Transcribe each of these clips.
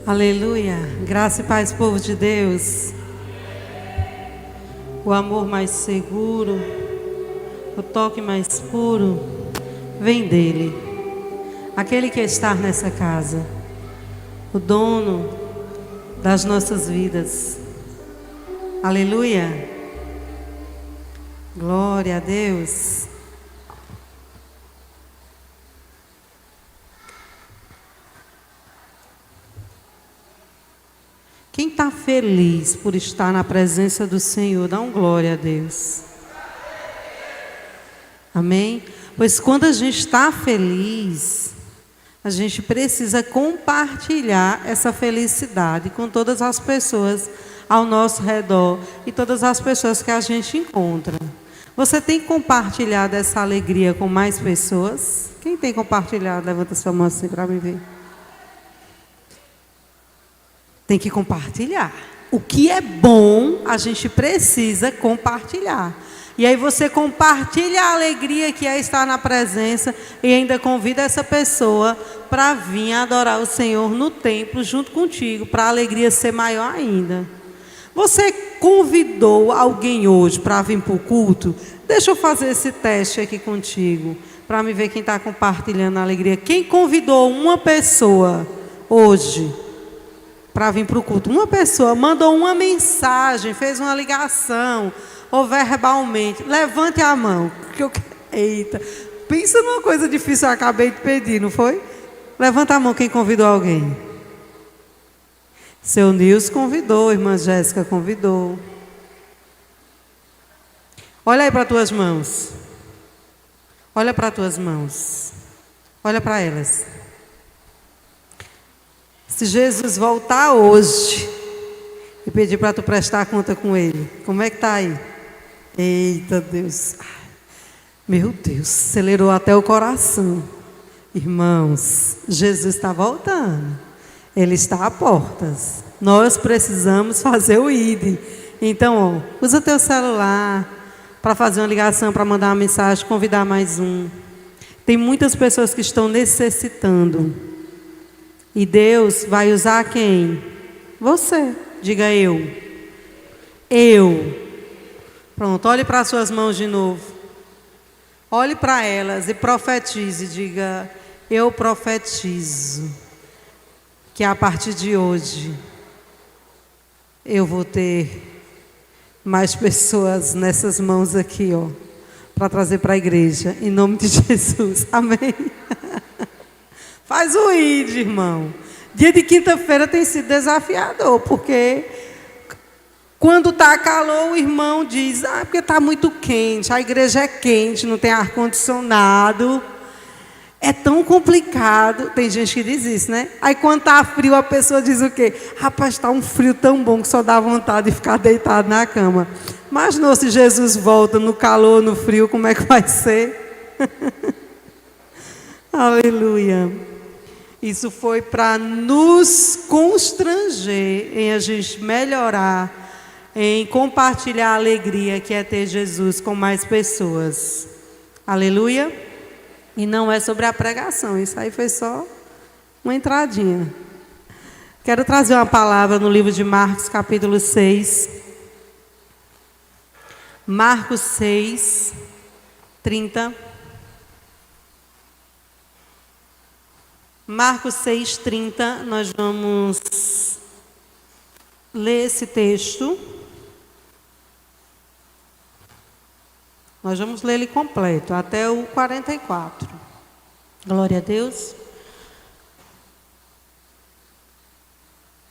Aleluia, graça e paz, povo de Deus. O amor mais seguro, o toque mais puro, vem dele. Aquele que está nessa casa, o dono das nossas vidas. Aleluia, glória a Deus. Quem está feliz por estar na presença do Senhor, dá um glória a Deus. Amém? Pois quando a gente está feliz, a gente precisa compartilhar essa felicidade com todas as pessoas ao nosso redor e todas as pessoas que a gente encontra. Você tem compartilhado essa alegria com mais pessoas? Quem tem compartilhado? Levanta sua mão assim para me ver. Tem que compartilhar. O que é bom, a gente precisa compartilhar. E aí você compartilha a alegria que é estar na presença e ainda convida essa pessoa para vir adorar o Senhor no templo junto contigo, para a alegria ser maior ainda. Você convidou alguém hoje para vir para o culto? Deixa eu fazer esse teste aqui contigo, para me ver quem está compartilhando a alegria. Quem convidou uma pessoa hoje para vir para o culto? Uma pessoa mandou uma mensagem, fez uma ligação, ou verbalmente. Levante a mão. Eita, pensa numa coisa difícil, eu acabei de pedir, não foi? Levanta a mão quem convidou alguém. Seu Nilson convidou, irmã Jéssica convidou. Olha aí para as tuas mãos. Olha para as tuas mãos. Olha para elas. Se Jesus voltar hoje e pedir para tu prestar conta com ele, como é que está aí? Eita Deus, meu Deus, acelerou até o coração. Irmãos, Jesus está voltando, ele está a portas. Nós precisamos fazer o ID. Então, ó, usa teu celular para fazer uma ligação, para mandar uma mensagem, convidar mais um. Tem muitas pessoas que estão necessitando. E Deus vai usar quem? Você. Diga eu. Eu. Pronto, olhe para as suas mãos de novo. Olhe para elas e profetize. Diga, eu profetizo que a partir de hoje eu vou ter mais pessoas nessas mãos aqui, ó, para trazer para a igreja, em nome de Jesus. Amém. Faz o ID, irmão. Dia de quinta-feira tem sido desafiador, porque quando está calor, o irmão diz, porque está muito quente, a igreja é quente, não tem ar-condicionado. É tão complicado. Tem gente que diz isso, né? Aí quando está frio, a pessoa diz o quê? Rapaz, está um frio tão bom que só dá vontade de ficar deitado na cama. Mas não, se Jesus volta no calor, no frio, como é que vai ser? Aleluia. Isso foi para nos constranger em a gente melhorar, em compartilhar a alegria que é ter Jesus com mais pessoas. Aleluia. E não é sobre a pregação, isso aí foi só uma entradinha. Quero trazer uma palavra no livro de Marcos, capítulo 6. Marcos 6, 30. Marcos 6, 30, nós vamos ler esse texto. Nós vamos ler ele completo, até o 44. Glória a Deus.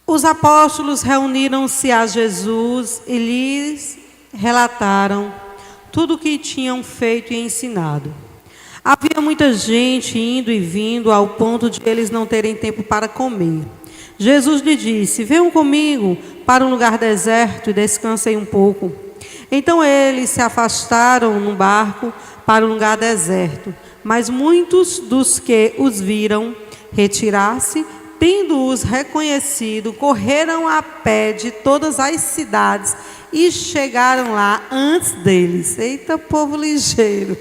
Os apóstolos reuniram-se a Jesus e lhes relataram tudo o que tinham feito e ensinado. Havia muita gente indo e vindo ao ponto de eles não terem tempo para comer. Jesus lhe disse, venham comigo para um lugar deserto e descansem um pouco. Então eles se afastaram no barco para um lugar deserto. Mas muitos dos que os viram retirar-se, tendo-os reconhecido, correram a pé de todas as cidades e chegaram lá antes deles. Eita, povo ligeiro.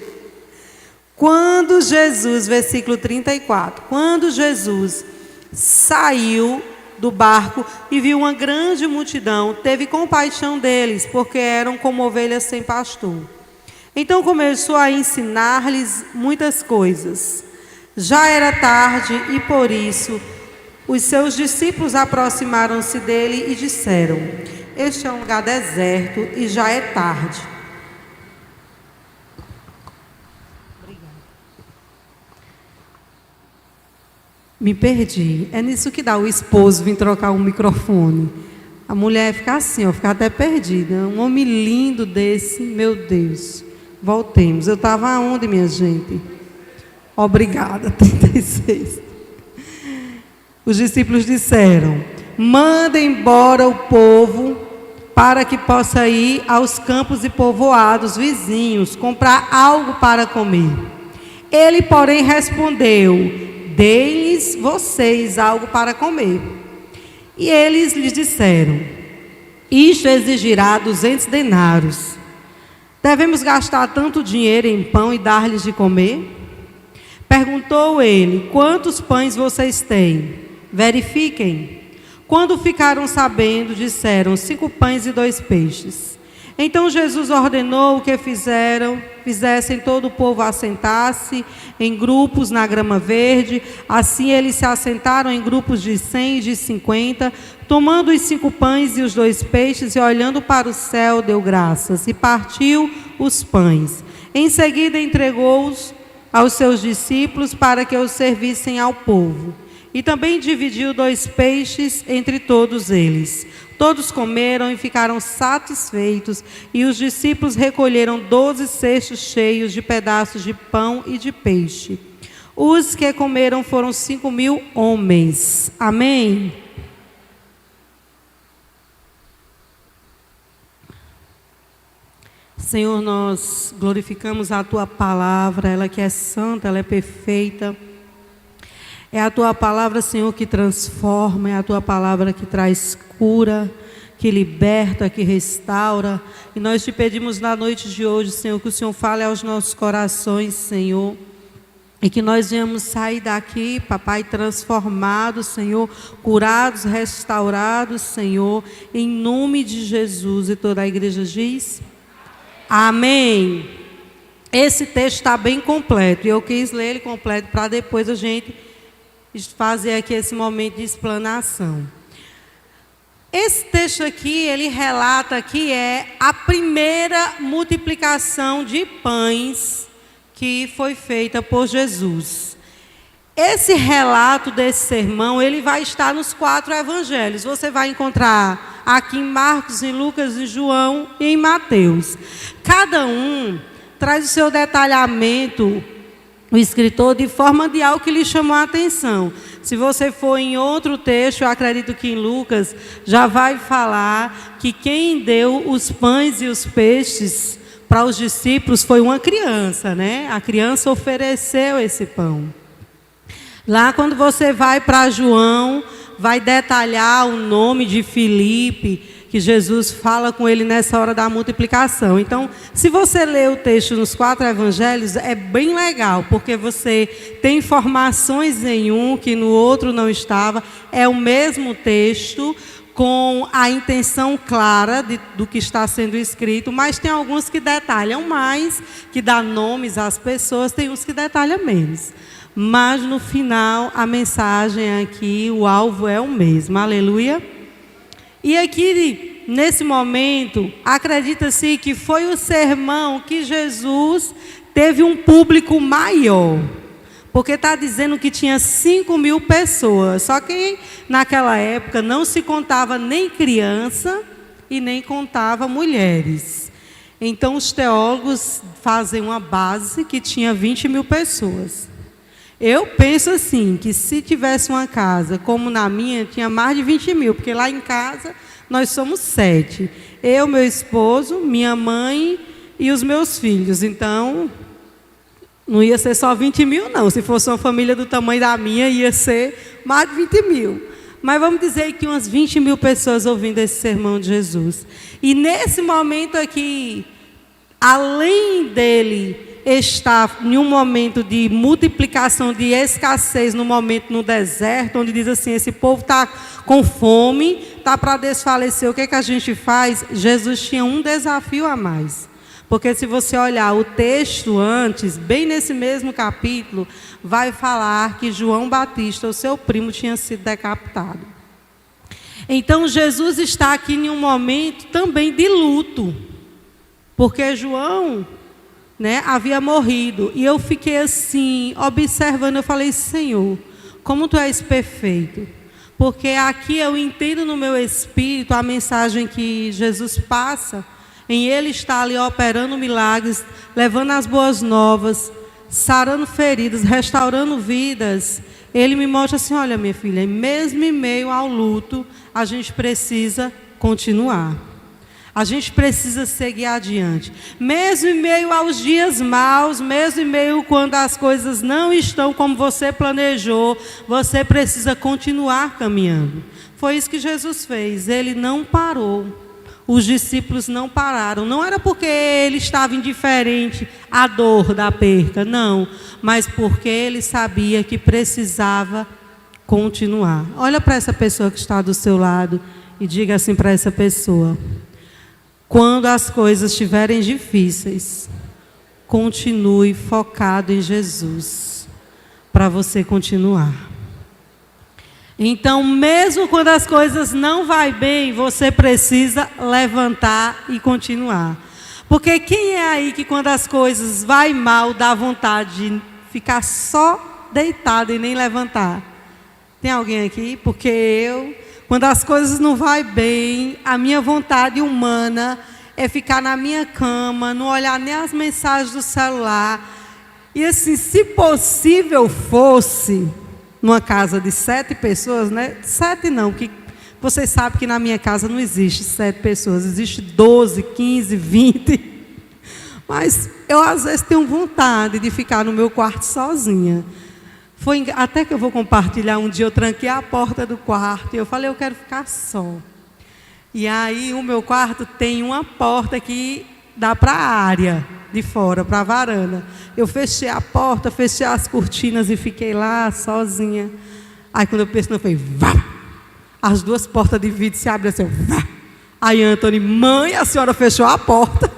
Quando Jesus, versículo 34, quando Jesus saiu do barco e viu uma grande multidão. Teve compaixão deles, porque eram como ovelhas sem pastor. Então começou a ensinar-lhes muitas coisas. Já era tarde e por isso os seus discípulos aproximaram-se dele e disseram: este é um lugar deserto e já é tarde. Me perdi. É nisso que dá o esposo vir trocar o microfone. A mulher fica assim, ó, fica até perdida. Um homem lindo desse, meu Deus. Voltemos. Eu estava aonde, minha gente? Obrigada, 36. Os discípulos disseram: manda embora o povo para que possa ir aos campos e povoados vizinhos, comprar algo para comer. Ele, porém, respondeu: deem-lhes vocês algo para comer. E eles lhes disseram: isto exigirá 200 denários. Devemos gastar tanto dinheiro em pão e dar-lhes de comer? Perguntou ele: quantos pães vocês têm? Verifiquem. Quando ficaram sabendo, disseram: 5 pães e 2 peixes. Então Jesus ordenou que fizessem todo o povo assentar-se em grupos na grama verde. Assim eles se assentaram em grupos de 100 e de 50, tomando os 5 pães e os 2 peixes, e olhando para o céu, deu graças, e partiu os pães. Em seguida entregou-os aos seus discípulos para que os servissem ao povo. E também dividiu 2 peixes entre todos eles. Todos comeram e ficaram satisfeitos, e os discípulos recolheram 12 cestos cheios de pedaços de pão e de peixe. Os que comeram foram 5.000 homens. Amém? Senhor, nós glorificamos a Tua palavra, ela que é santa, ela é perfeita. É a Tua palavra, Senhor, que transforma, é a Tua palavra que traz cura, que liberta, que restaura. E nós te pedimos na noite de hoje, Senhor, que o Senhor fale aos nossos corações, Senhor. E que nós venhamos sair daqui, papai, transformados, Senhor, curados, restaurados, Senhor, em nome de Jesus. E toda a igreja diz: amém. Esse texto está bem completo, e eu quis ler ele completo para depois a gente fazer aqui esse momento de explanação. Esse texto aqui, ele relata que é a primeira multiplicação de pães que foi feita por Jesus. Esse relato desse sermão, ele vai estar nos 4 evangelhos. Você vai encontrar aqui em Marcos, em Lucas, em João e em Mateus. Cada um traz o seu detalhamento, o escritor, de forma de algo que lhe chamou a atenção. Se você for em outro texto, eu acredito que em Lucas, já vai falar que quem deu os pães e os peixes para os discípulos foi uma criança, né? A criança ofereceu esse pão. Lá quando você vai para João, vai detalhar o nome de Filipe, que Jesus fala com ele nessa hora da multiplicação. Então, se você ler o texto nos 4 evangelhos, é bem legal, porque você tem informações em um que no outro não estava. É o mesmo texto, com a intenção clara do que está sendo escrito, mas tem alguns que detalham mais, que dá nomes às pessoas, tem uns que detalham menos. Mas no final, a mensagem aqui, o alvo é o mesmo. Aleluia. E aqui, nesse momento, acredita-se que foi o sermão que Jesus teve um público maior. Porque está dizendo que tinha 5.000 pessoas. Só que naquela época não se contava nem criança e nem contava mulheres. Então os teólogos fazem uma base que tinha 20.000 pessoas. Eu penso assim, que se tivesse uma casa como na minha, tinha mais de 20.000, porque lá em casa nós somos 7. Eu, meu esposo, minha mãe e os meus filhos. Então, não ia ser só 20.000 não. Se fosse uma família do tamanho da minha, ia ser mais de 20.000. Mas vamos dizer que umas 20.000 pessoas ouvindo esse sermão de Jesus. E nesse momento aqui, além dele está em um momento de multiplicação, de escassez, no momento no deserto, onde diz assim, esse povo está com fome, está para desfalecer, o que a gente faz? Jesus tinha um desafio a mais. Porque se você olhar o texto antes, bem nesse mesmo capítulo, vai falar que João Batista, o seu primo, tinha sido decapitado. Então Jesus está aqui em um momento também de luto, porque João, havia morrido. E eu fiquei assim, observando, eu falei, Senhor, como Tu és perfeito. Porque aqui eu entendo no meu espírito a mensagem que Jesus passa, em Ele estar ali operando milagres, levando as boas novas, sarando feridas, restaurando vidas. Ele me mostra assim, olha minha filha, mesmo em meio ao luto, a gente precisa continuar. A gente precisa seguir adiante. Mesmo em meio aos dias maus, mesmo em meio quando as coisas não estão como você planejou, você precisa continuar caminhando. Foi isso que Jesus fez, Ele não parou. Os discípulos não pararam. Não era porque Ele estava indiferente à dor da perca, não. Mas porque Ele sabia que precisava continuar. Olha para essa pessoa que está do seu lado e diga assim para essa pessoa: quando as coisas estiverem difíceis, continue focado em Jesus, para você continuar. Então, mesmo quando as coisas não vão bem, você precisa levantar e continuar. Porque quem é aí que quando as coisas vão mal, dá vontade de ficar só deitado e nem levantar? Tem alguém aqui? Porque eu, quando as coisas não vão bem, a minha vontade humana é ficar na minha cama, não olhar nem as mensagens do celular. E assim, se possível fosse, numa casa de 7 pessoas, 7 não, que vocês sabem que na minha casa não existe 7 pessoas, existe 12, 15, 20. Mas eu às vezes tenho vontade de ficar no meu quarto sozinha. Foi até que eu vou compartilhar, um dia eu tranquei a porta do quarto e eu falei, eu quero ficar só. E aí o meu quarto tem uma porta que dá para a área de fora, para a varanda. Eu fechei a porta, fechei as cortinas e fiquei lá sozinha. Aí quando eu pensei, eu falei, vá! As 2 portas de vidro se abrem assim, vá! Aí Antônio, mãe, a senhora fechou a porta.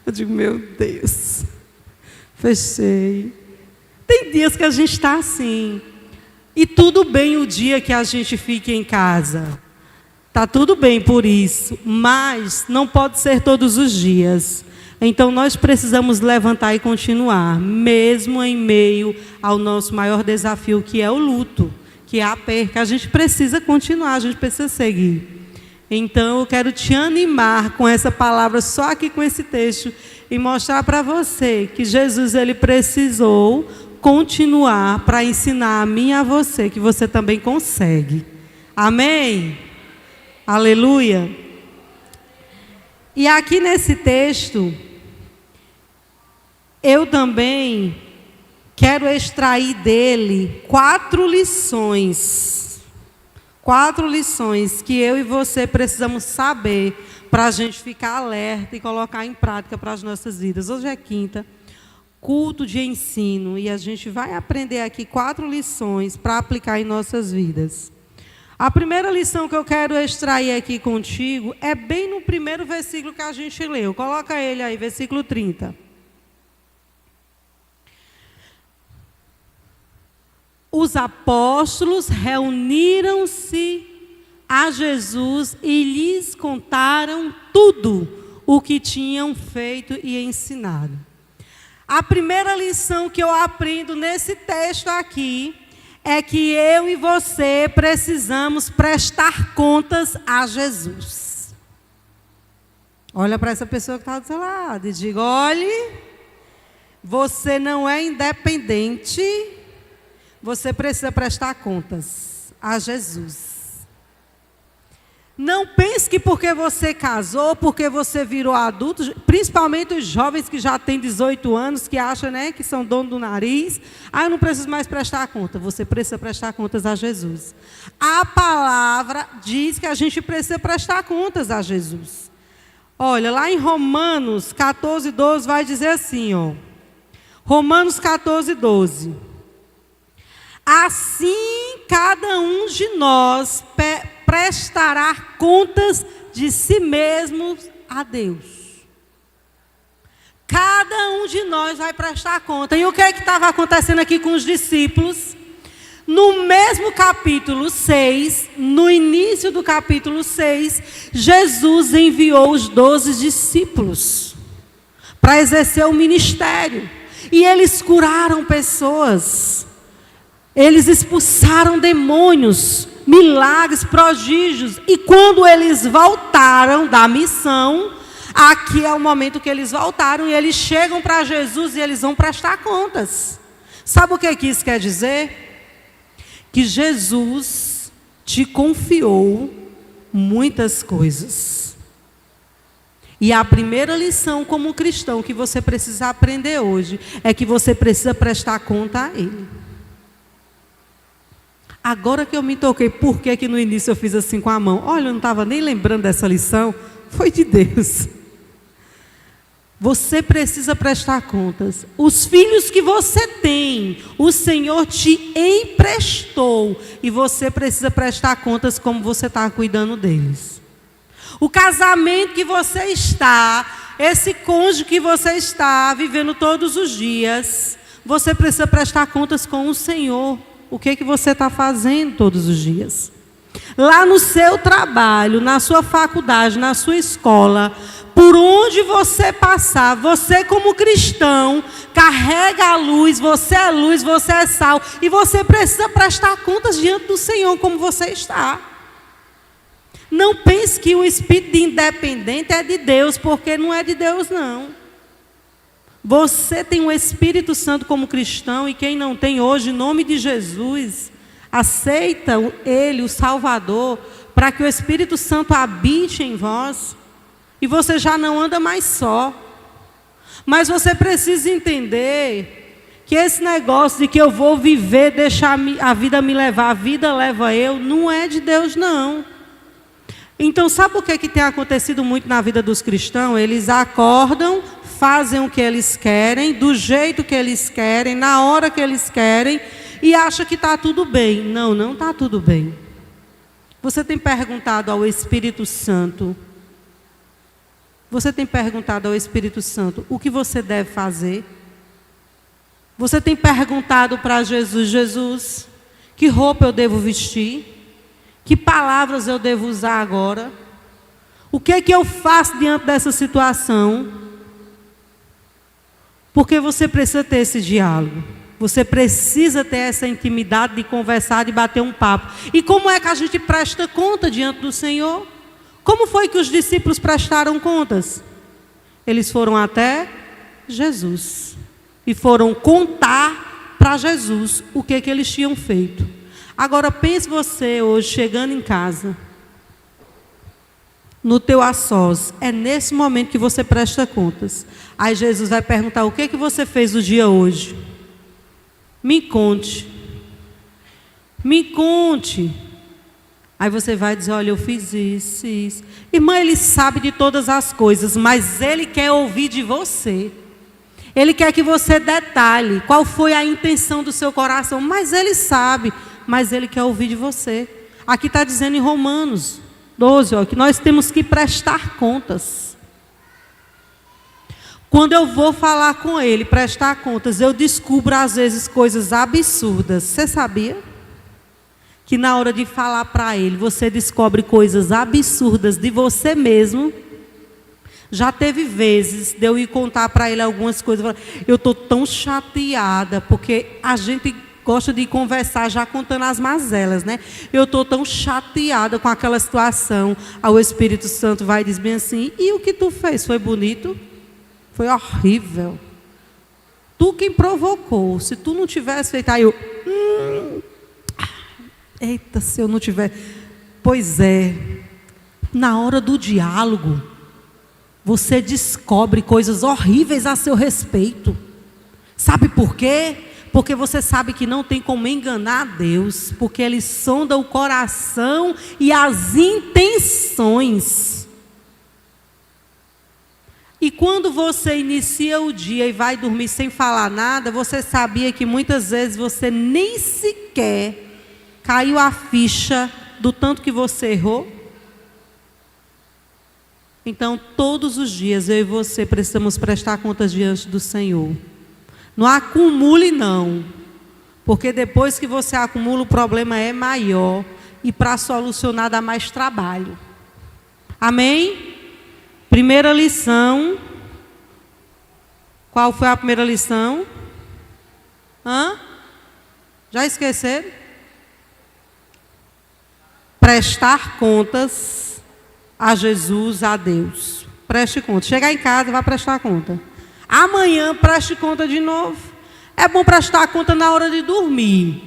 Eu digo, meu Deus. Fechei. Tem dias que a gente está assim. E tudo bem o dia que a gente fique em casa. Está tudo bem por isso. Mas não pode ser todos os dias. Então nós precisamos levantar e continuar. Mesmo em meio ao nosso maior desafio, que é o luto, que é a perca. A gente precisa continuar, a gente precisa seguir. Então eu quero te animar com essa palavra, só aqui com esse texto, e mostrar para você que Jesus, Ele precisou continuar para ensinar a mim e a você que você também consegue. Amém? Aleluia. E aqui nesse texto, eu também quero extrair dele 4 lições. 4 lições que eu e você precisamos saber para a gente ficar alerta e colocar em prática para as nossas vidas. Hoje é quinta, culto de ensino, e a gente vai aprender aqui 4 lições para aplicar em nossas vidas. A primeira lição que eu quero extrair aqui contigo é bem no primeiro versículo que a gente leu. Coloca ele aí, versículo 30. Os apóstolos reuniram-se a Jesus e lhes contaram tudo o que tinham feito e ensinado. A primeira lição que eu aprendo nesse texto aqui é que eu e você precisamos prestar contas a Jesus. Olha para essa pessoa que está do seu lado e diga, olhe, você não é independente, você precisa prestar contas a Jesus. Não pense que porque você casou, porque você virou adulto, principalmente os jovens que já têm 18 anos, que acham, que são dono do nariz, eu não preciso mais prestar conta. Você precisa prestar contas a Jesus. A palavra diz que a gente precisa prestar contas a Jesus. Olha, lá em Romanos 14, 12 vai dizer assim, ó. Romanos 14, 12. Assim cada um de nós prestará contas de si mesmo a Deus. Cada um de nós vai prestar conta. E o que estava acontecendo aqui com os discípulos? No mesmo capítulo 6, no início do capítulo 6, Jesus enviou os 12 discípulos para exercer o ministério. E eles curaram pessoas. Eles expulsaram demônios, milagres, prodígios. E quando eles voltaram da missão, aqui é o momento que eles voltaram e eles chegam para Jesus e eles vão prestar contas. Sabe o que isso quer dizer? Que Jesus te confiou muitas coisas. E a primeira lição como cristão que você precisa aprender hoje é que você precisa prestar conta a Ele. Agora que eu me toquei, por que no início eu fiz assim com a mão? Olha, eu não estava nem lembrando dessa lição. Foi de Deus. Você precisa prestar contas. Os filhos que você tem, o Senhor te emprestou. E você precisa prestar contas como você está cuidando deles. O casamento que você está, esse cônjuge que você está vivendo todos os dias, você precisa prestar contas com o Senhor. O que você está fazendo todos os dias? Lá no seu trabalho, na sua faculdade, na sua escola, por onde você passar, você como cristão, carrega a luz, você é sal, e você precisa prestar contas diante do Senhor como você está. Não pense que o espírito de independente é de Deus, porque não é de Deus não. Você tem o Espírito Santo como cristão, e quem não tem hoje, em nome de Jesus, aceita Ele, o Salvador, para que o Espírito Santo habite em vós, e você já não anda mais só. Mas você precisa entender que esse negócio de que eu vou viver, deixar a vida me levar, a vida leva eu, não é de Deus não. Então sabe o que tem acontecido muito na vida dos cristãos? Eles acordam, fazem o que eles querem, do jeito que eles querem, na hora que eles querem, e acham que está tudo bem. Não, não está tudo bem. Você tem perguntado ao Espírito Santo, o que você deve fazer? Você tem perguntado para Jesus, Jesus, que roupa eu devo vestir? Que palavras eu devo usar agora? O que é que eu faço diante dessa situação? Porque você precisa ter esse diálogo. Você precisa ter essa intimidade de conversar, de bater um papo. E como é que a gente presta conta diante do Senhor? Como foi que os discípulos prestaram contas? Eles foram até Jesus e foram contar para Jesus o que eles tinham feito. Agora pense você hoje chegando em casa, no teu a sós, é nesse momento que você presta contas. Aí Jesus vai perguntar: o que você fez no dia hoje? Me conte. Me conte. Aí você vai dizer: olha, eu fiz isso, isso. Irmã, Ele sabe de todas as coisas, mas Ele quer ouvir de você. Ele quer que você detalhe qual foi a intenção do seu coração. Mas Ele sabe, mas Ele quer ouvir de você. Aqui está dizendo em Romanos 12, ó, que nós temos que prestar contas. Quando eu vou falar com Ele, prestar contas, eu descubro às vezes coisas absurdas. Você sabia? Que na hora de falar para Ele, você descobre coisas absurdas de você mesmo. Já teve vezes de eu ir contar para Ele algumas coisas. Eu estou tão chateada, porque a gente gosta de conversar já contando as mazelas, né? Eu estou tão chateada com aquela situação. Aí o Espírito Santo vai e diz bem assim: e o que tu fez? Foi bonito? Foi horrível. Tu quem provocou. Se tu não tivesse feito, aí eu... eita, se eu não tiver... Pois é, na hora do diálogo, você descobre coisas horríveis a seu respeito. Sabe por quê? Porque você sabe que não tem como enganar Deus, porque Ele sonda o coração e as intenções. E quando você inicia o dia e vai dormir sem falar nada, você sabia que muitas vezes você nem sequer caiu a ficha do tanto que você errou? Então, todos os dias, eu e você precisamos prestar contas diante do Senhor. Não acumule, não. Porque depois que você acumula, o problema é maior. E para solucionar, dá mais trabalho. Amém? Primeira lição. Qual foi a primeira lição? Já esqueceram? Prestar contas a Jesus, a Deus. Preste conta. Chegar em casa, vai prestar conta. Amanhã, preste conta de novo. É bom prestar conta na hora de dormir.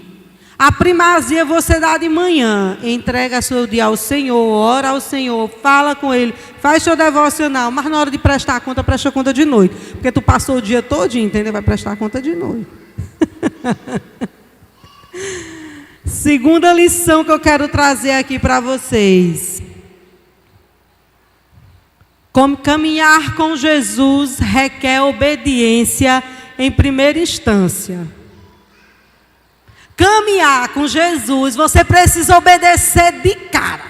A primazia você dá de manhã. Entrega seu dia ao Senhor, ora ao Senhor, fala com Ele, faz seu devocional. Mas na hora de prestar conta, presta conta de noite. Porque tu passou o dia todo, entendeu? Vai prestar conta de noite. Segunda lição que eu quero trazer aqui para vocês. Como caminhar com Jesus requer obediência em primeira instância. Caminhar com Jesus, você precisa obedecer de cara.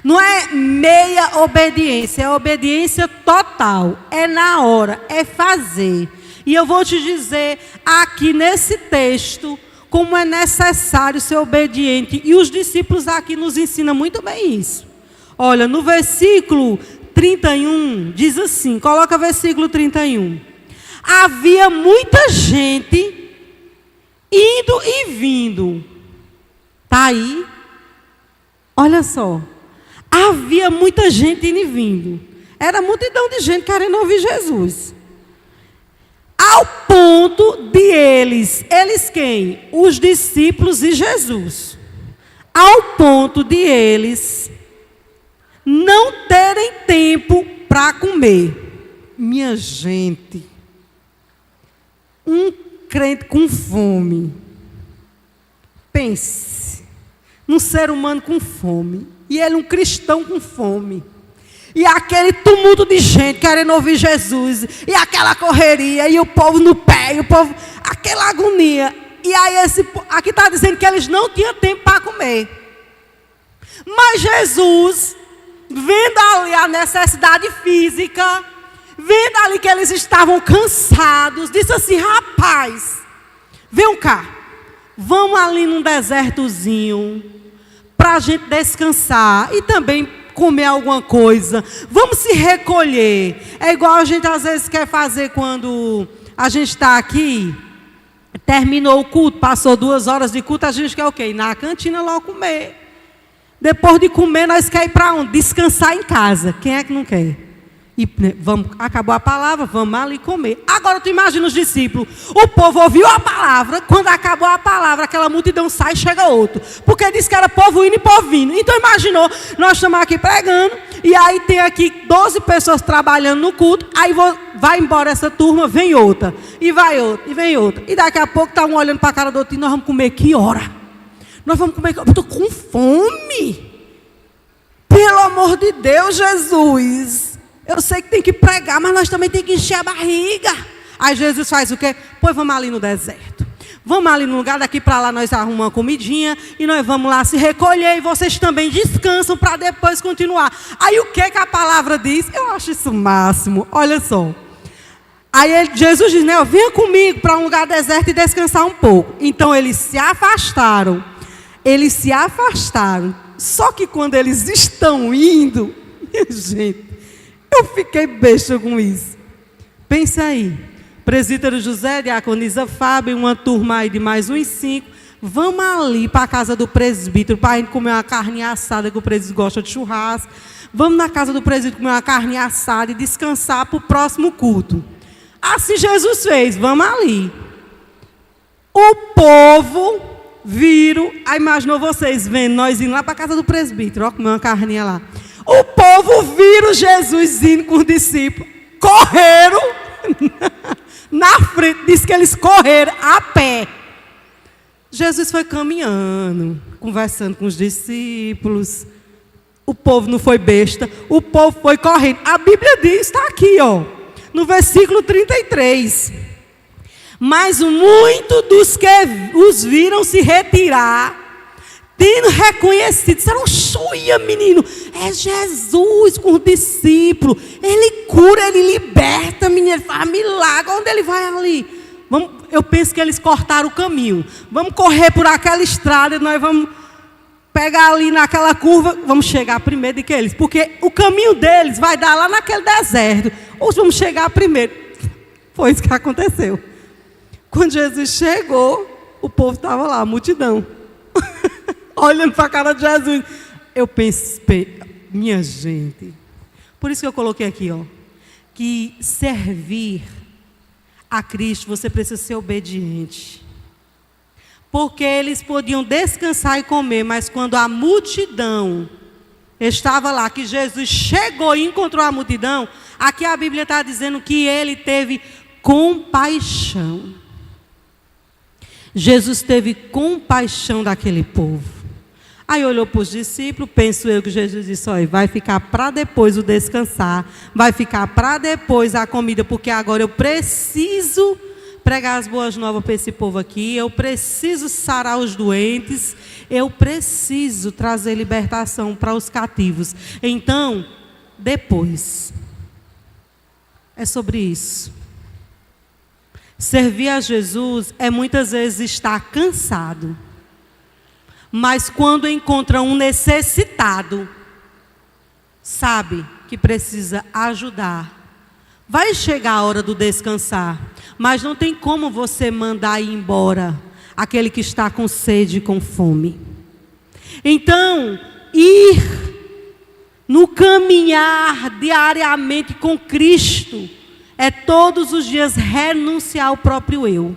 Não é meia obediência, é obediência total. É na hora, é fazer. E eu vou te dizer aqui nesse texto como é necessário ser obediente. E os discípulos aqui nos ensinam muito bem isso. Olha, no versículo 31, diz assim, coloca versículo 31. Havia muita gente indo e vindo. Está aí? Olha só. Havia muita gente indo e vindo. Era multidão de gente querendo ouvir Jesus. Ao ponto de eles quem? Os discípulos e Jesus. Ao ponto de eles não terem tempo para comer. Minha gente, um crente com fome. Pense, num ser humano com fome. E ele um cristão com fome. E aquele tumulto de gente querendo ouvir Jesus. E aquela correria, e o povo no pé, e o povo, aquela agonia. E aí aqui está dizendo que eles não tinham tempo para comer. Mas Jesus, vendo ali a necessidade física, vendo ali que eles estavam cansados, disse assim: rapaz, vem cá, vamos ali num desertozinho, para a gente descansar e também comer alguma coisa, vamos se recolher. É igual a gente às vezes quer fazer quando a gente está aqui, terminou o culto, passou 2 horas de culto, a gente quer o quê? Ir na cantina logo comer. Depois de comer, nós queremos ir para onde? Descansar em casa. Quem é que não quer? E acabou a palavra, vamos ali comer. Agora tu imagina os discípulos. O povo ouviu a palavra, quando acabou a palavra, aquela multidão sai e chega outro. Porque disse que era povo indo e povo vindo. Então imaginou, nós estamos aqui pregando, e aí tem aqui 12 pessoas trabalhando no culto, aí vai embora essa turma, vem outra, e vai outra, e vem outra. E daqui a pouco está um olhando para a cara do outro, e nós vamos comer que hora? Nós vamos comer, eu estou com fome. Pelo amor de Deus, Jesus. Eu sei que tem que pregar, mas nós também temos que encher a barriga. Aí Jesus faz o quê? Pois vamos ali no deserto. Vamos ali no lugar, daqui para lá nós arrumamos uma comidinha e nós vamos lá se recolher e vocês também descansam para depois continuar. Aí o que a palavra diz? Eu acho isso o máximo. Olha só. Aí Jesus diz, né, venha comigo para um lugar deserto e descansar um pouco. Então eles se afastaram. Eles se afastaram. Só que quando eles estão indo, gente, eu fiquei besta com isso. Pensa aí. Presbítero José, diaconisa Fábio, uma turma aí de mais uns 5. Vamos ali para a casa do presbítero, para a gente comer uma carne assada, que o presbítero gosta de churrasco. Vamos na casa do presbítero comer uma carne assada e descansar para o próximo culto. Assim Jesus fez, vamos ali. O povo viram, aí imaginou vocês vendo nós indo lá para a casa do presbítero, ó, comer uma carninha lá. O povo viram Jesus indo com os discípulos, correram na frente, disse que eles correram a pé. Jesus foi caminhando, conversando com os discípulos. O povo não foi besta, o povo foi correndo. A Bíblia diz, está aqui, ó. no versículo 33. Mas muitos dos que os viram se retirar, tendo reconhecido, disseram: "Oxia, menino, é Jesus com o discípulo. Ele cura, ele liberta, menino, ele faz milagre. Onde ele vai ali?" Eu penso que eles cortaram o caminho. Vamos correr por aquela estrada, nós vamos pegar ali naquela curva, vamos chegar primeiro do que eles. Porque o caminho deles vai dar lá naquele deserto. Ou vamos chegar primeiro. Foi isso que aconteceu. Quando Jesus chegou, o povo estava lá, a multidão. Olhando para a cara de Jesus. Eu pensei, minha gente. Por isso que eu coloquei aqui, ó, que servir a Cristo, você precisa ser obediente. Porque eles podiam descansar e comer, mas quando a multidão estava lá, que Jesus chegou e encontrou a multidão, aqui a Bíblia está dizendo que ele teve compaixão. Jesus teve compaixão daquele povo. Aí olhou para os discípulos, penso eu que Jesus disse: olha, vai ficar para depois o descansar, vai ficar para depois a comida, porque agora eu preciso pregar as boas novas para esse povo aqui, eu preciso sarar os doentes, eu preciso trazer libertação para os cativos. Então, depois, é sobre isso. Servir a Jesus é muitas vezes estar cansado. Mas quando encontra um necessitado, sabe que precisa ajudar. Vai chegar a hora do descansar, mas não tem como você mandar ir embora aquele que está com sede e com fome. Então, ir no caminhar diariamente com Cristo é todos os dias renunciar ao próprio eu.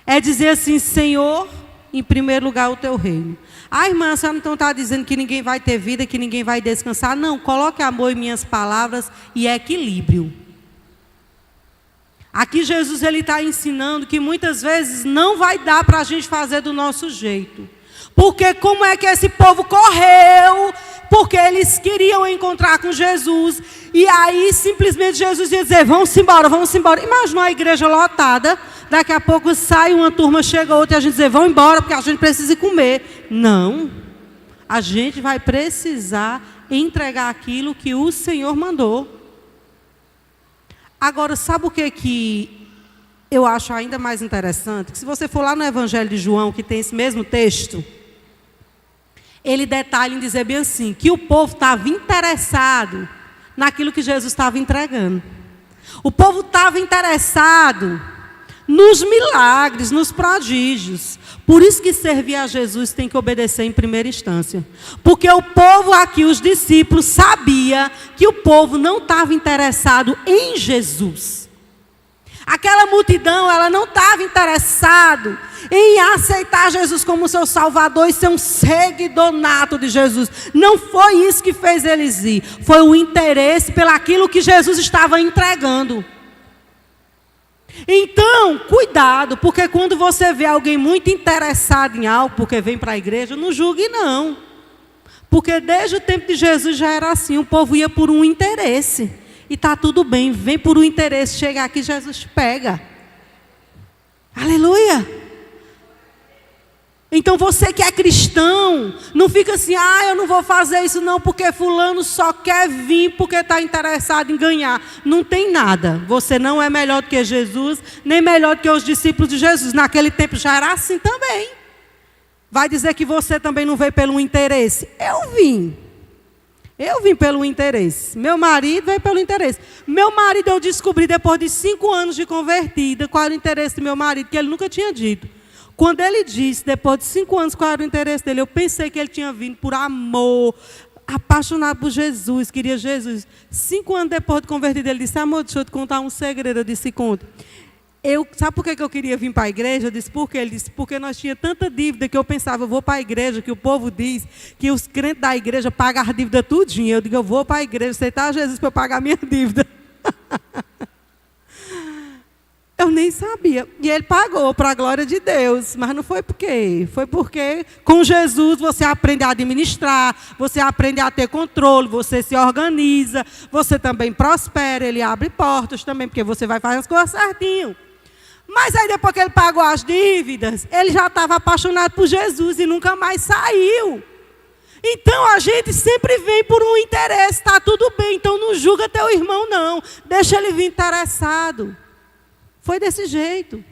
É dizer assim: Senhor, em primeiro lugar o teu reino. Ah, irmã, a senhora então está dizendo que ninguém vai ter vida, que ninguém vai descansar? Não, coloque amor em minhas palavras e equilíbrio. Aqui Jesus ele está ensinando que muitas vezes não vai dar para a gente fazer do nosso jeito. Porque como é que esse povo correu? Porque eles queriam encontrar com Jesus. E aí simplesmente Jesus ia dizer: vamos embora, vamos embora. Imaginou a igreja lotada. Daqui a pouco sai uma turma, chega outra e a gente diz: vamos embora porque a gente precisa comer. Não. A gente vai precisar entregar aquilo que o Senhor mandou. Agora, sabe o que eu acho ainda mais interessante? Que se você for lá no Evangelho de João, que tem esse mesmo texto, ele detalha em dizer bem assim, que o povo estava interessado naquilo que Jesus estava entregando. O povo estava interessado nos milagres, nos prodígios. Por isso que servir a Jesus tem que obedecer em primeira instância. Porque o povo aqui, os discípulos, sabia que o povo não estava interessado em Jesus. Aquela multidão, ela não estava interessada em aceitar Jesus como seu Salvador e ser um seguidor nato de Jesus. Não foi isso que fez eles ir. Foi o interesse pelaquilo que Jesus estava entregando. Então, cuidado, porque quando você vê alguém muito interessado em algo, porque vem para a igreja, não julgue não. Porque desde o tempo de Jesus já era assim, o povo ia por um interesse. E está tudo bem, vem por um interesse, chega aqui, Jesus te pega. Aleluia! Então você que é cristão, não fica assim: ah, eu não vou fazer isso não, porque fulano só quer vir porque está interessado em ganhar. Não tem nada. Você não é melhor do que Jesus, nem melhor do que os discípulos de Jesus. Naquele tempo já era assim também. Vai dizer que você também não veio pelo interesse? Eu vim pelo interesse. Meu marido veio pelo interesse. Meu marido eu descobri depois de 5 anos de convertida qual era o interesse do meu marido, que ele nunca tinha dito. Quando ele disse, depois de 5 anos, qual era o interesse dele, eu pensei que ele tinha vindo por amor, apaixonado por Jesus, queria Jesus. 5 anos depois de convertido, ele disse: amor, deixa eu te contar um segredo. Eu disse: conta. Sabe por que eu queria vir para a igreja? Eu disse: por quê? Ele disse: porque nós tínhamos tanta dívida que eu pensava, eu vou para a igreja, que o povo diz que os crentes da igreja pagam a dívida tudinho. Eu digo: eu vou para a igreja aceitar Jesus para eu pagar a minha dívida. Eu nem sabia. E ele pagou para a glória de Deus. Mas não foi por quê? Foi porque com Jesus você aprende a administrar, você aprende a ter controle, você se organiza, você também prospera, ele abre portas também, porque você vai fazer as coisas certinho. Mas aí depois que ele pagou as dívidas, ele já estava apaixonado por Jesus e nunca mais saiu. Então a gente sempre vem por um interesse, está tudo bem, então não julga teu irmão não, deixa ele vir interessado. Foi desse jeito.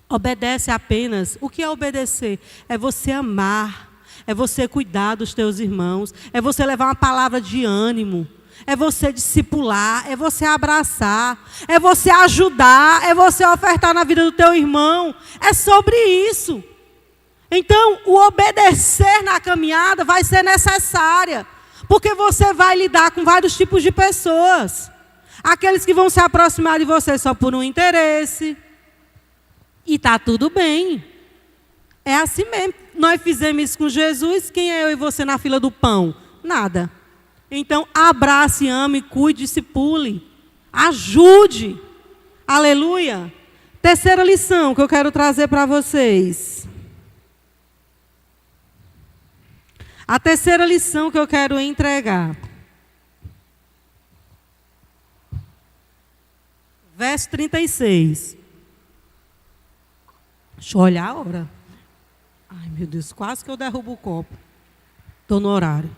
Obedece apenas. O que é obedecer? É você amar, é você cuidar dos teus irmãos, é você levar uma palavra de ânimo, é você discipular, é você abraçar, é você ajudar, é você ofertar na vida do teu irmão. É sobre isso. Então, o obedecer na caminhada vai ser necessária, porque você vai lidar com vários tipos de pessoas. Aqueles que vão se aproximar de você só por um interesse. E está tudo bem. É assim mesmo. Nós fizemos isso com Jesus. Quem é eu e você na fila do pão? Nada. Então, abrace, ame, cuide, discipule. Ajude. Aleluia. Terceira lição que eu quero trazer para vocês. A terceira lição que eu quero entregar. Verso 36. Deixa eu olhar a hora. Ai, meu Deus, quase que eu derrubo o copo. Estou no horário.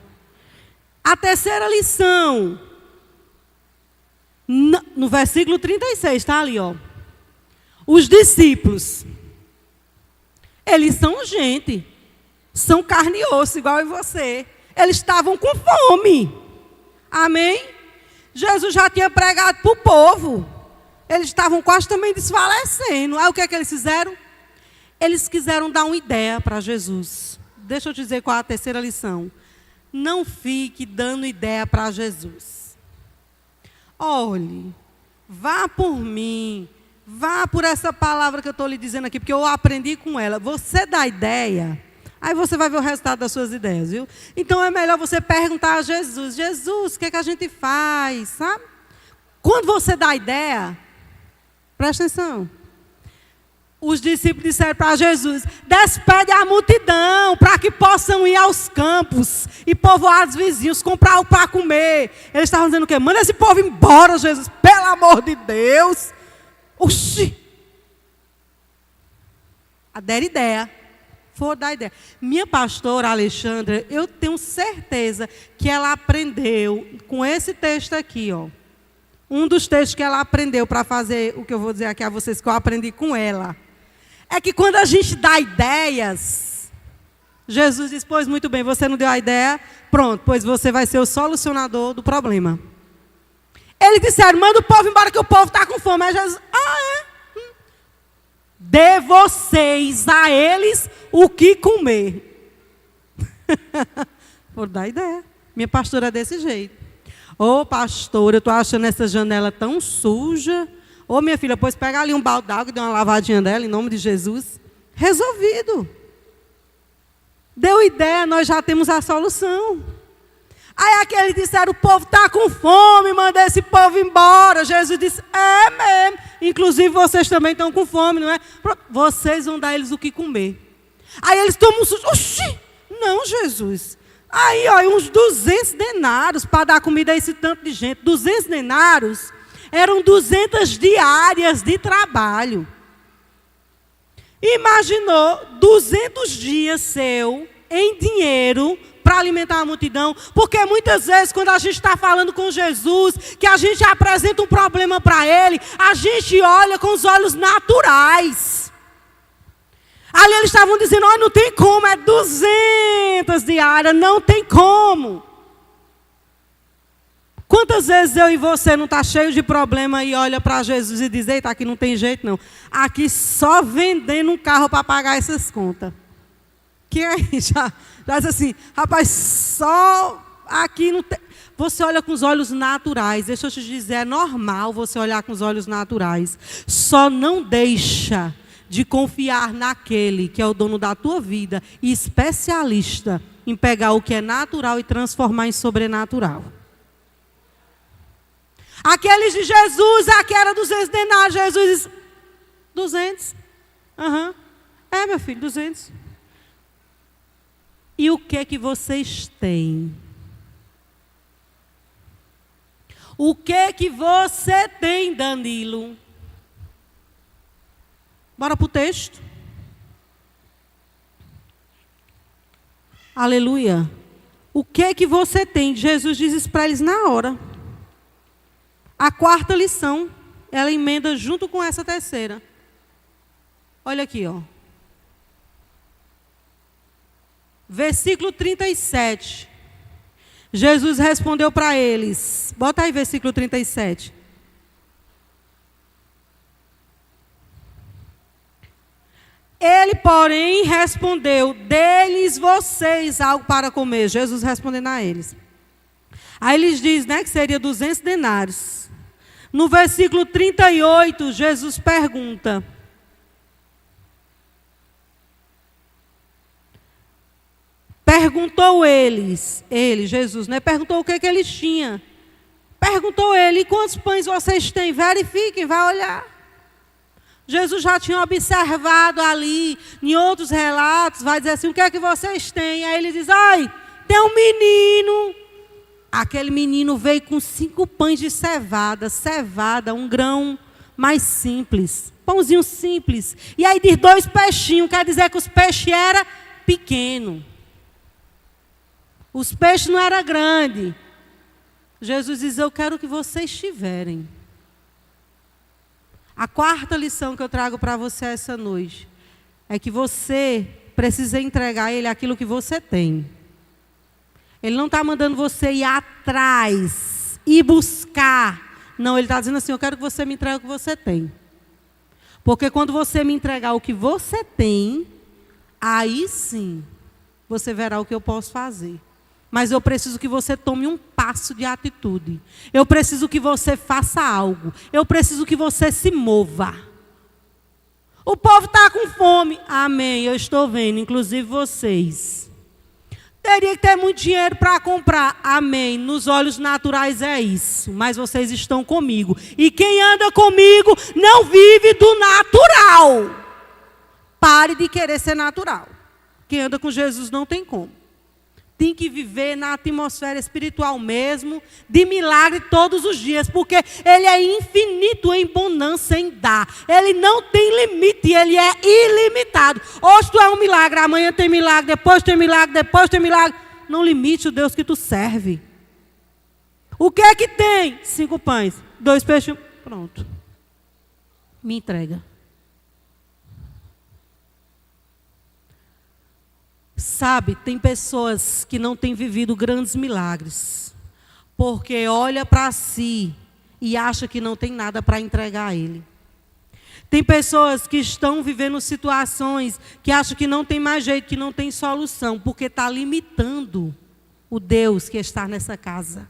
A terceira lição. No versículo 36, está ali, ó. Os discípulos. Eles são gente. São carne e osso, igual eu e você. Eles estavam com fome. Amém? Jesus já tinha pregado para o povo. Eles estavam quase também desfalecendo. Aí o que é que eles fizeram? Eles quiseram dar uma ideia para Jesus. Deixa eu te dizer qual é a terceira lição. Não fique dando ideia para Jesus. Olhe, vá por mim. Vá por essa palavra que eu estou lhe dizendo aqui, porque eu aprendi com ela. Você dá ideia... Aí você vai ver o resultado das suas ideias, viu? Então é melhor você perguntar a Jesus. Jesus, o que é que a gente faz, sabe? Quando você dá ideia, presta atenção. Os discípulos disseram para Jesus, despede a multidão para que possam ir aos campos e povoados vizinhos, comprar algo para comer. Eles estavam dizendo o quê? Manda esse povo embora, Jesus, pelo amor de Deus. Oxi! Deram ideia. For dar ideia. Minha pastora Alexandra, eu tenho certeza que ela aprendeu com esse texto aqui, ó. Um dos textos que ela aprendeu para fazer o que eu vou dizer aqui a vocês, que eu aprendi com ela. É que quando a gente dá ideias, Jesus diz, pois muito bem, você não deu a ideia, pronto, pois você vai ser o solucionador do problema. Eles disseram, manda o povo embora que o povo está com fome. Aí Jesus, dê vocês a eles o que comer. Vou dar ideia. Minha pastora é desse jeito. Ô pastora, eu estou achando essa janela tão suja. Ô minha filha, pois pega ali um balde d'água e dê uma lavadinha dela, em nome de Jesus. Resolvido. Deu ideia, nós já temos a solução. Aí aqueles disseram, o povo está com fome, manda esse povo embora. Jesus disse, é mesmo. Inclusive vocês também estão com fome, não é? Vocês vão dar eles o que comer. Aí eles tomam um susto. Oxi, não, Jesus. Aí, ó, uns 200 denários para dar comida a esse tanto de gente. 200 denários eram 200 diárias de trabalho. Imaginou 200 dias seu em dinheiro para alimentar a multidão, porque muitas vezes quando a gente está falando com Jesus, que a gente apresenta um problema para Ele, a gente olha com os olhos naturais. Ali eles estavam dizendo, olha, não tem como, é 200 diárias, não tem como. Quantas vezes eu e você não está cheio de problema e olha para Jesus e diz, eita, aqui não tem jeito não. Aqui só vendendo um carro para pagar essas contas. Que aí já diz assim, rapaz, só aqui não tem. Você olha com os olhos naturais. Deixa eu te dizer, é normal você olhar com os olhos naturais. Só não deixa de confiar naquele que é o dono da tua vida e especialista em pegar o que é natural e transformar em sobrenatural. Aqueles de Jesus, aqui era 200 denários. Jesus disse, 200. Aham. É, meu filho, 200. E o que é que vocês têm? O que é que você tem, Danilo? Bora para o texto. Aleluia. O que é que você tem? Jesus diz isso para eles na hora. A quarta lição, ela emenda junto com essa terceira. Olha aqui, ó. Versículo 37. Jesus respondeu para eles. Bota aí versículo 37. Ele, porém, respondeu: dê-lhes vocês algo para comer. Jesus respondendo a eles. Aí eles dizem, né, que seria 200 denários. No versículo 38, Jesus pergunta: perguntou ele, Jesus, né? Perguntou o que eles tinham. Perguntou ele: quantos pães vocês têm? Verifiquem, vai olhar. Jesus já tinha observado ali, em outros relatos, vai dizer assim: o que é que vocês têm? Aí ele diz: ai, tem um menino. Aquele menino veio com 5 pães de cevada, um grão mais simples, pãozinho simples. E aí diz 2 peixinhos, quer dizer que os peixes eram pequenos. Os peixes não eram grandes. Jesus diz: eu quero que vocês tiverem. A quarta lição que eu trago para você essa noite é que você precisa entregar a Ele aquilo que você tem. Ele não está mandando você ir atrás e buscar. Não, Ele está dizendo assim: eu quero que você me entregue o que você tem. Porque quando você me entregar o que você tem, aí sim você verá o que eu posso fazer. Mas eu preciso que você tome um passo de atitude. Eu preciso que você faça algo. Eu preciso que você se mova. O povo está com fome. Amém, eu estou vendo, inclusive vocês. Teria que ter muito dinheiro para comprar. Amém, nos olhos naturais é isso. Mas vocês estão comigo. E quem anda comigo não vive do natural. Pare de querer ser natural. Quem anda com Jesus não tem como. Tem que viver na atmosfera espiritual mesmo, de milagre todos os dias, porque Ele é infinito em bonança, em dar. Ele não tem limite, Ele é ilimitado. Hoje tu é um milagre, amanhã tem milagre, depois tem milagre, depois tem milagre. Não limite o Deus que tu serve. O que é que tem? 5 pães, 2 peixes, pronto. Me entrega. Sabe, tem pessoas que não têm vivido grandes milagres, porque olha para si e acha que não tem nada para entregar a Ele. Tem pessoas que estão vivendo situações que acham que não tem mais jeito, que não tem solução, porque está limitando o Deus que está nessa casa.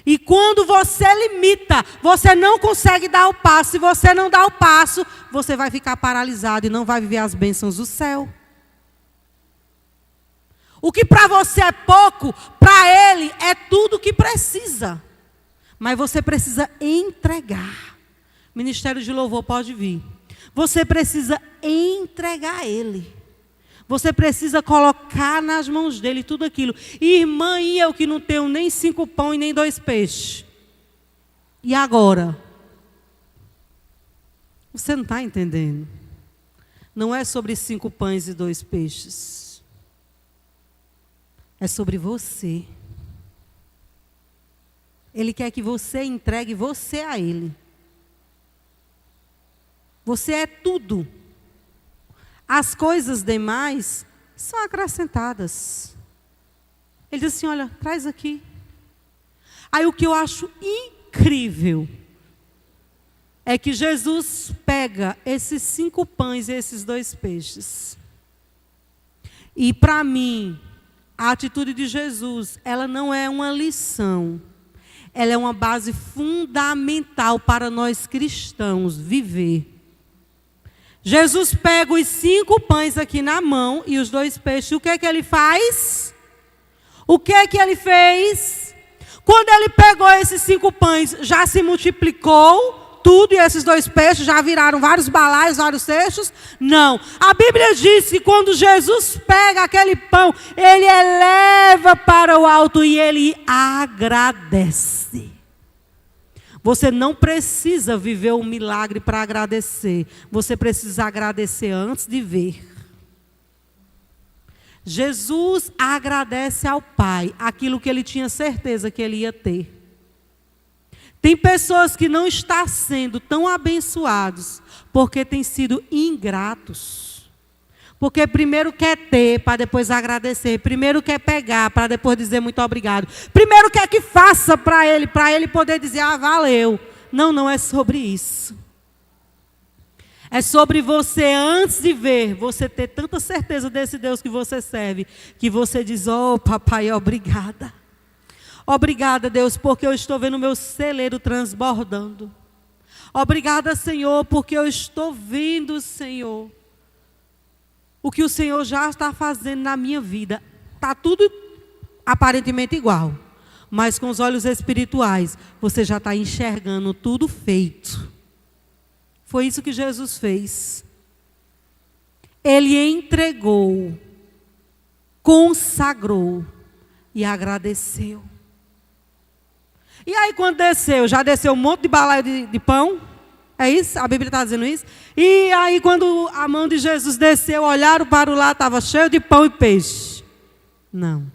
E quando você limita, você não consegue dar o passo. Se você não dá o passo, você vai ficar paralisado e não vai viver as bênçãos do céu. O que para você é pouco, para Ele é tudo o que precisa. Mas você precisa entregar. Ministério de Louvor pode vir. Você precisa entregar a Ele. Você precisa colocar nas mãos dEle tudo aquilo. Irmã, e eu que não tenho nem 5 pães e nem 2 peixes. E agora? Você não está entendendo. Não é sobre 5 pães e 2 peixes. É sobre você. Ele quer que você entregue você a Ele. Você é tudo. As coisas demais são acrescentadas. Ele diz assim: olha, traz aqui. Aí o que eu acho incrível é que Jesus pega esses 5 pães e esses 2 peixes. E para mim, a atitude de Jesus, ela não é uma lição. Ela é uma base fundamental para nós cristãos viver. Jesus pega os 5 pães aqui na mão e os 2 peixes. O que é que Ele faz? O que é que Ele fez? Quando Ele pegou esses 5 pães, já se multiplicou tudo e esses 2 peixes já viraram vários balaios, vários cestos? Não. A Bíblia diz que quando Jesus pega aquele pão, ele eleva para o alto e ele agradece. Você não precisa viver um milagre para agradecer. Você precisa agradecer antes de ver. Jesus agradece ao Pai aquilo que ele tinha certeza que ele ia ter. Tem pessoas que não estão sendo tão abençoados porque têm sido ingratos. Porque primeiro quer ter para depois agradecer. Primeiro quer pegar para depois dizer muito obrigado. Primeiro quer que faça para ele poder dizer, valeu. Não, não é sobre isso. É sobre você, antes de ver, você ter tanta certeza desse Deus que você serve, que você diz, papai, obrigada. Obrigada, Deus, porque eu estou vendo o meu celeiro transbordando. Obrigada, Senhor, porque eu estou vendo, Senhor, o que o Senhor já está fazendo na minha vida. Está tudo aparentemente igual, mas com os olhos espirituais, você já está enxergando tudo feito. Foi isso que Jesus fez. Ele entregou, consagrou e agradeceu. E aí quando desceu, já desceu um monte de balaio de pão? É isso? A Bíblia está dizendo isso? E aí quando a mão de Jesus desceu, olharam para o lado, estava cheio de pão e peixe. Não.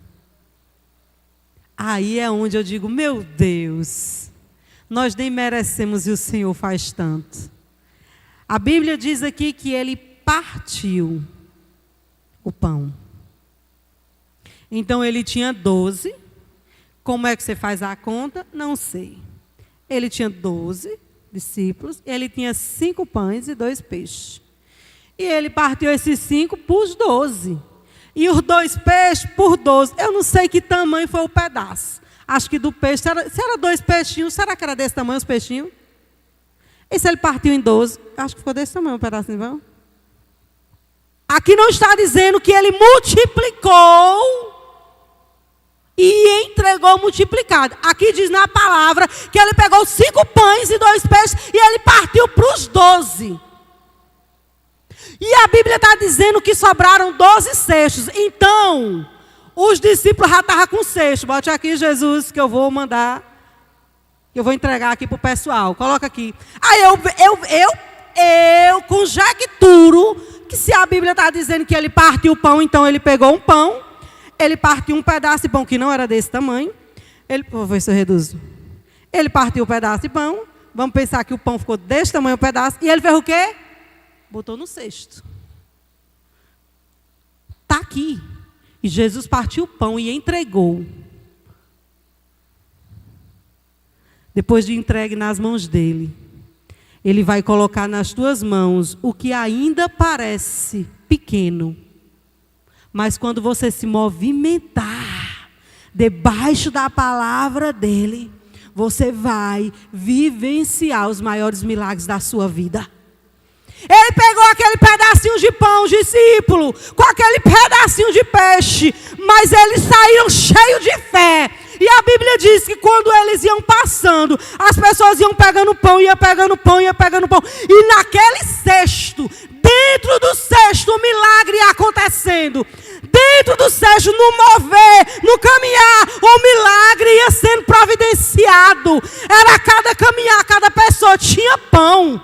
Aí é onde eu digo, meu Deus, nós nem merecemos e o Senhor faz tanto. A Bíblia diz aqui que ele partiu o pão. Então ele tinha 12. Como é que você faz a conta? Não sei. Ele tinha 12 discípulos. Ele tinha 5 pães e 2 peixes. E ele partiu esses 5 por 12. E os 2 peixes por 12. Eu não sei que tamanho foi o pedaço. Acho que do peixe, se era 2 peixinhos, será que era desse tamanho os peixinhos? E se ele partiu em 12? Acho que ficou desse tamanho um pedacinho, não? Aqui não está dizendo que ele multiplicou e entregou multiplicado. Aqui diz na palavra que ele pegou 5 pães e 2 peixes e ele partiu para os 12. E a Bíblia está dizendo que sobraram 12 cestos. Então, os discípulos já estavam com cesto. Bote aqui, Jesus, que eu vou mandar. Eu vou entregar aqui para o pessoal. Coloca aqui. Aí eu conjecturo que se a Bíblia está dizendo que ele partiu o pão, então ele pegou um pão. Ele partiu um pedaço de pão que não era desse tamanho. Vou ver se eu reduzo. Ele partiu um pedaço de pão. Vamos pensar que o pão ficou desse tamanho um pedaço. E ele fez o quê? Botou no cesto. Está aqui. E Jesus partiu o pão e entregou. Depois de entregue nas mãos dele, ele vai colocar nas tuas mãos o que ainda parece pequeno. Mas quando você se movimentar debaixo da palavra dele, você vai vivenciar os maiores milagres da sua vida. Ele pegou aquele pedacinho de pão, discípulo, com aquele pedacinho de peixe, mas eles saíram cheios de fé. E a Bíblia diz que quando eles iam passando, as pessoas iam pegando pão, ia pegando pão, ia pegando pão. E naquele cesto, dentro do cesto, o milagre ia acontecendo. Dentro do cesto, no mover, no caminhar, o milagre ia sendo providenciado. Era cada caminhar, cada pessoa tinha pão.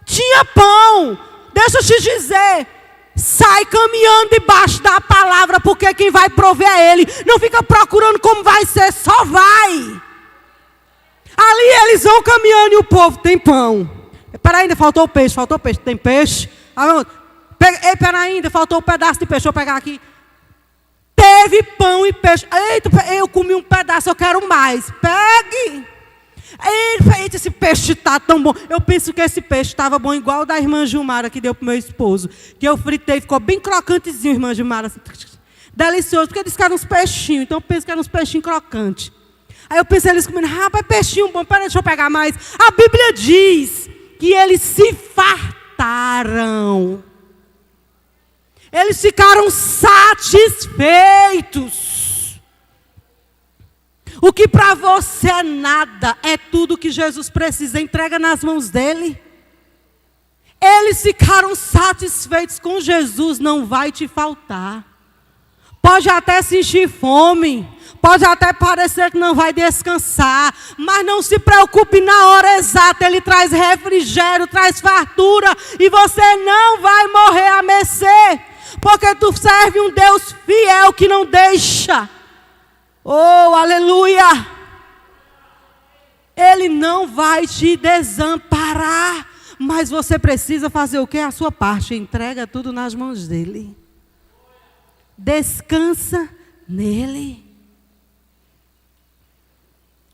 Tinha pão. Deixa eu te dizer. Sai caminhando debaixo da palavra, porque quem vai prover é Ele. Não fica procurando como vai ser, só vai. Ali eles vão caminhando e o povo tem pão. Espera ainda, faltou peixe, tem peixe. Espera ainda, faltou um pedaço de peixe, deixa eu pegar aqui. Teve pão e peixe. Eita, eu comi um pedaço, eu quero mais. Pegue. Eita, esse peixe está tão bom. Eu penso que esse peixe estava bom igual o da irmã Gilmara que deu para o meu esposo. Que eu fritei, ficou bem crocantezinho, irmã Gilmara. Assim, delicioso, porque disse que eram uns peixinhos. Então eu penso que eram uns peixinhos crocantes. Aí eu pensei, eles comendo, rapaz, peixinho bom, peraí, deixa eu pegar mais. A Bíblia diz que eles se fartaram. Eles ficaram satisfeitos. O que para você é nada, é tudo que Jesus precisa. Entrega nas mãos dele. Eles ficaram satisfeitos com Jesus, não vai te faltar. Pode até sentir fome, pode até parecer que não vai descansar, mas não se preocupe, na hora exata Ele traz refrigério, traz fartura, e você não vai morrer a mercê, porque tu serve um Deus fiel que não deixa. Oh, aleluia! Ele não vai te desamparar, mas você precisa fazer o quê? A sua parte, entrega tudo nas mãos dele. Descansa nele.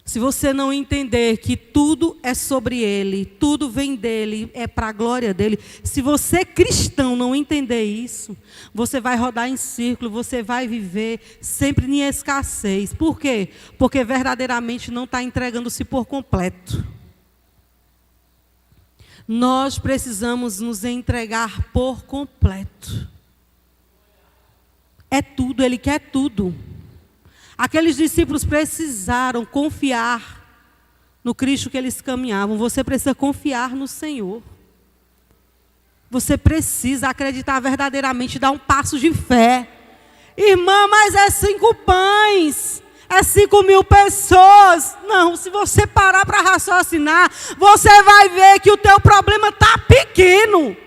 Se você não entender que tudo é sobre ele, tudo vem dele, é para a glória dele. Se você cristão não entender isso, você vai rodar em círculo, você vai viver sempre em escassez. Por quê? Porque verdadeiramente não está entregando-se por completo. Nós precisamos nos entregar por completo. É tudo, ele quer tudo. Aqueles discípulos precisaram confiar no Cristo que eles caminhavam. Você precisa confiar no Senhor. Você precisa acreditar verdadeiramente, dar um passo de fé. Irmã, mas é 5 pães, é 5.000 pessoas. Não, se você parar para raciocinar, você vai ver que o teu problema está pequeno.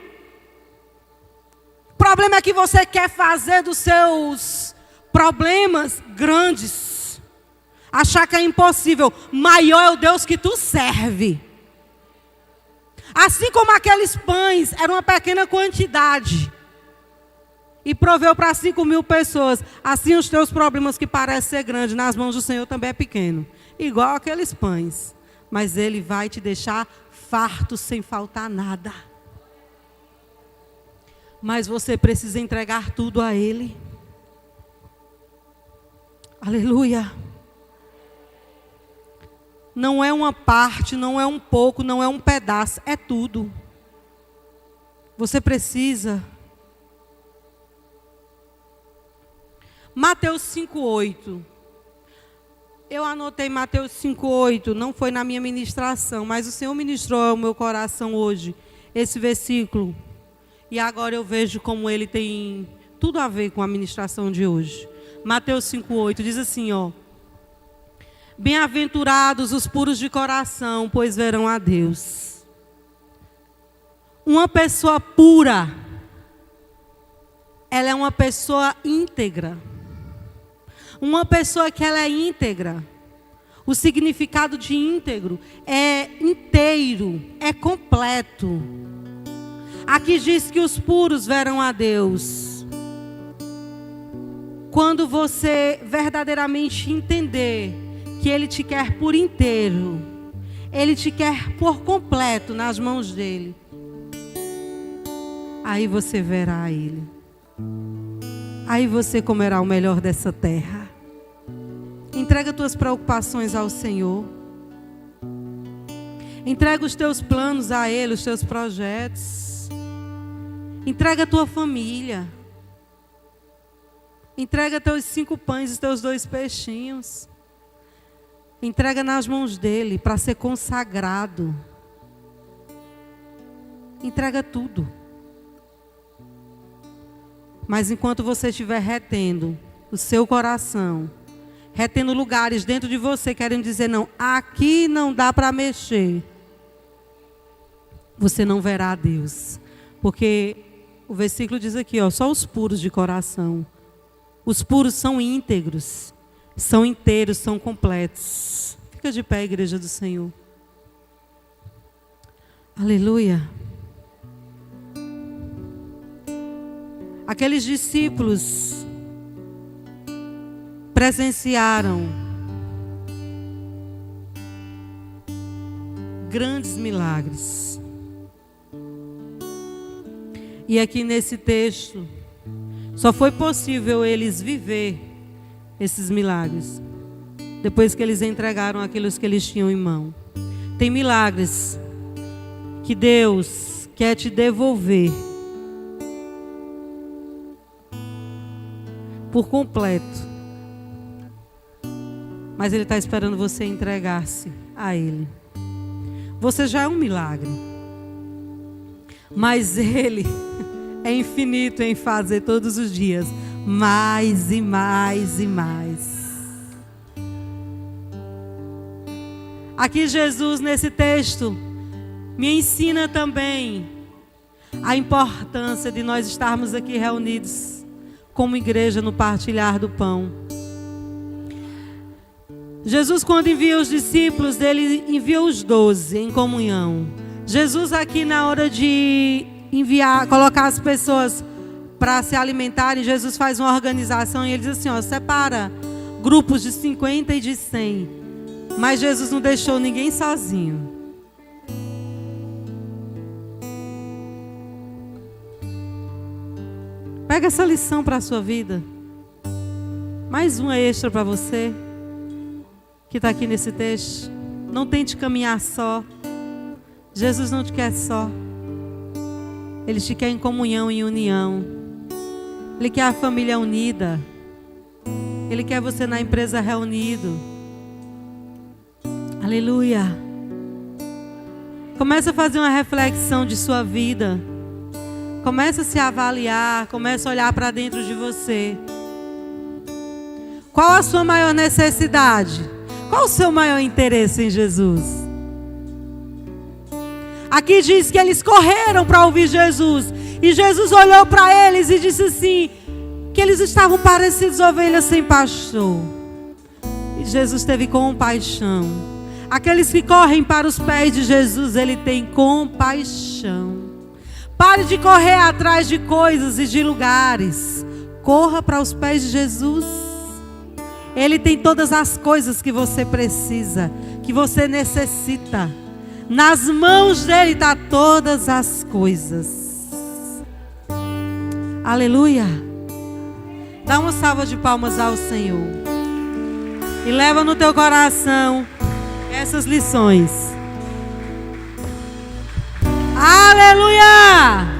O problema é que você quer fazer dos seus problemas grandes. Achar que é impossível. Maior é o Deus que tu serve. Assim como aqueles pães, era uma pequena quantidade. E proveu para 5.000 pessoas. Assim os teus problemas que parecem ser grandes, nas mãos do Senhor também é pequeno. Igual aqueles pães. Mas Ele vai te deixar farto sem faltar nada. Mas você precisa entregar tudo a Ele. Aleluia. Não é uma parte, não é um pouco, não é um pedaço, é tudo. Você precisa. Mateus 5:8. Eu anotei Mateus 5:8, não foi na minha ministração, mas o Senhor ministrou ao meu coração hoje esse versículo. E agora eu vejo como ele tem tudo a ver com a ministração de hoje. Mateus 5:8 diz assim, ó: bem-aventurados os puros de coração, pois verão a Deus. Uma pessoa pura, ela é uma pessoa íntegra. Uma pessoa que ela é íntegra, o significado de íntegro é inteiro, é completo. Aqui diz que os puros verão a Deus. Quando você verdadeiramente entender que Ele te quer por inteiro, Ele te quer por completo nas mãos dEle, aí você verá Ele. Aí você comerá o melhor dessa terra. Entrega tuas preocupações ao Senhor. Entrega os teus planos a Ele, os teus projetos. Entrega a tua família. Entrega teus 5 pães e teus 2 peixinhos. Entrega nas mãos dEle para ser consagrado. Entrega tudo. Mas enquanto você estiver retendo o seu coração, retendo lugares dentro de você, querendo dizer, não, aqui não dá para mexer, você não verá a Deus. Porque o versículo diz aqui, ó, só os puros de coração. Os puros são íntegros, são inteiros, são completos. Fica de pé, igreja do Senhor. Aleluia. Aqueles discípulos presenciaram grandes milagres. E aqui nesse texto, só foi possível eles viver esses milagres depois que eles entregaram aquilo que eles tinham em mão. Tem milagres que Deus quer te devolver por completo. mas Ele está esperando você entregar-se a Ele. Você já é um milagre, mas Ele é infinito em fazer todos os dias mais e mais e mais. Aqui Jesus, nesse texto, me ensina também a importância de nós estarmos aqui reunidos como igreja no partilhar do pão. Jesus, quando envia os discípulos, Ele envia os 12 em comunhão. Jesus aqui, na hora de enviar, colocar as pessoas para se alimentarem, Jesus faz uma organização e Ele diz assim, ó, separa grupos de 50 e de 100. Mas Jesus não deixou ninguém sozinho. Pega essa lição para a sua vida. Mais uma extra para você que está aqui nesse texto. Não tente caminhar só. Jesus não te quer só. Ele te quer em comunhão e união. Ele quer a família unida. Ele quer você na empresa reunido. Aleluia. Comece a fazer uma reflexão de sua vida. Comece a se avaliar. Comece a olhar para dentro de você. Qual a sua maior necessidade? Qual o seu maior interesse em Jesus? Aqui diz que eles correram para ouvir Jesus. E Jesus olhou para eles e disse assim, que eles estavam parecidos ovelhas sem pastor. E Jesus teve compaixão. Aqueles que correm para os pés de Jesus, Ele tem compaixão. Pare de correr atrás de coisas e de lugares. Corra para os pés de Jesus. Ele tem todas as coisas que você precisa, que você necessita. Nas mãos dEle está todas as coisas. Aleluia. Dá uma salva de palmas ao Senhor. E leva no teu coração essas lições. Aleluia!